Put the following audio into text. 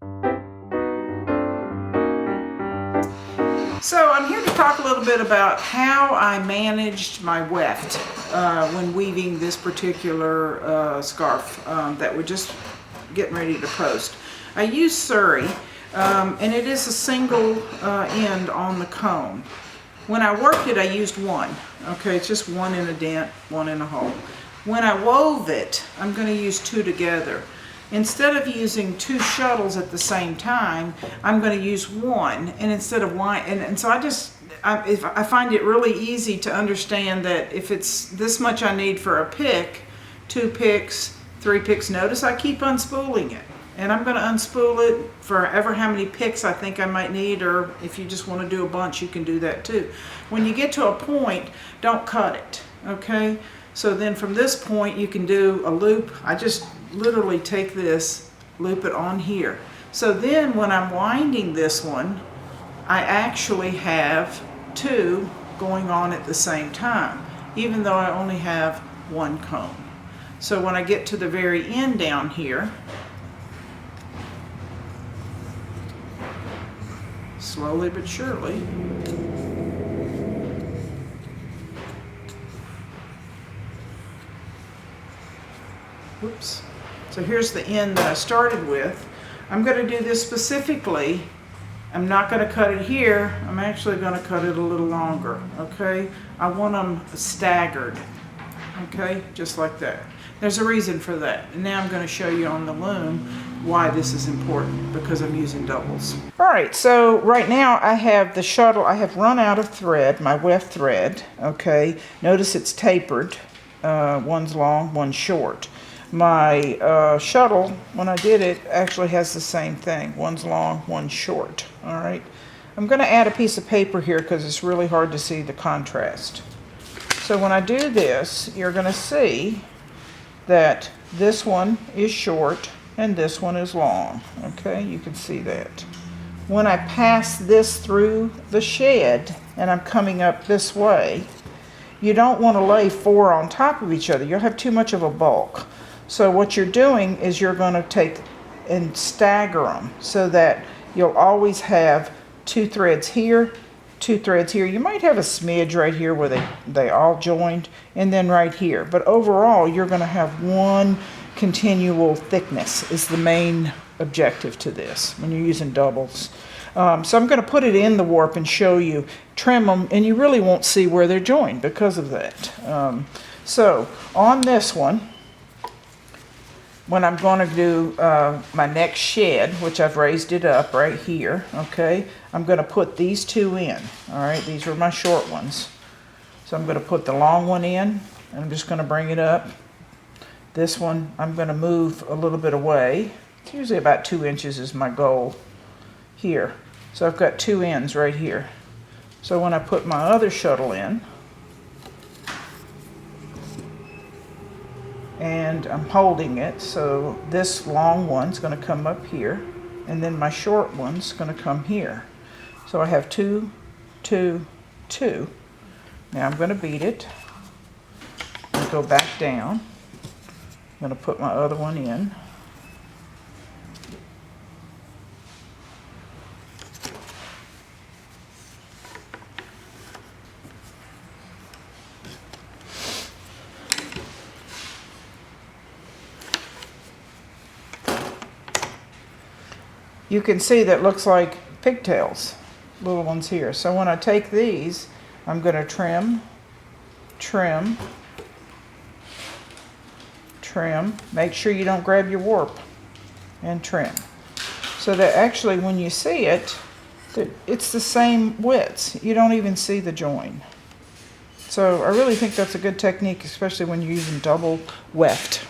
So I'm here to talk a little bit about how I managed my weft when weaving this particular scarf that we're just getting ready to post. I use Surrey and it is a single end on the comb. When I worked it, I used one. Okay, it's just one in a dent, one in a hole. When I wove it, I'm going to use two together. Instead of using two shuttles at the same time, I'm going to use one, and instead of one, and so I find it really easy to understand that if it's this much I need for a pick, 2 picks, 3 picks. Notice I keep unspooling it, and I'm going to unspool it for ever how many picks I think I might need, or if you just want to do a bunch, you can do that too. When you get to a point, don't cut it, okay? So then from this point, you can do a loop. I just literally take this, loop it on here. So then when I'm winding this one, I actually have 2 going on at the same time, even though I only have 1 comb. So when I get to the very end down here, slowly but surely, whoops. So here's the end that I started with. I'm going to do this specifically. I'm not going to cut it here. I'm actually going to cut it a little longer, okay? I want them staggered, okay? Just like that. There's a reason for that. And now I'm going to show you on the loom why this is important, because I'm using doubles. All right, so right now I have the shuttle. I have run out of thread, my weft thread, okay? Notice it's tapered. One's long, one's short. My shuttle, when I did it, actually has the same thing. One's long, one's short. All right. I'm going to add a piece of paper here because it's really hard to see the contrast. So when I do this, you're going to see that this one is short and this one is long. Okay, you can see that. When I pass this through the shed and I'm coming up this way, you don't want to lay 4 on top of each other. You'll have too much of a bulk. So what you're doing is you're going to take and stagger them so that you'll always have 2 threads here, 2 threads here. You might have a smidge right here where they all joined, and then right here. But overall, you're going to have one continual thickness is the main objective to this when you're using doubles. So I'm going to put it in the warp and show you, trim them, and you really won't see where they're joined because of that. So on this one, when I'm going to do my next shed, which I've raised it up right here, okay, I'm going to put these 2 in. All right, these are my short ones. So I'm going to put the long one in, and I'm just going to bring it up. This one, I'm going to move a little bit away. It's usually about 2 inches is my goal here. So I've got 2 ends right here. So when I put my other shuttle in, and I'm holding it, so this long one's going to come up here, and then my short one's going to come here. So I have 2, 2, 2. Now I'm going to beat it and go back down. I'm going to put my other one in. You can see that looks like pigtails, little ones here. So when I take these, I'm going to trim, trim, trim. Make sure you don't grab your warp, and trim. So that actually when you see it, it's the same widths. You don't even see the join. So I really think that's a good technique, especially when you're using double weft.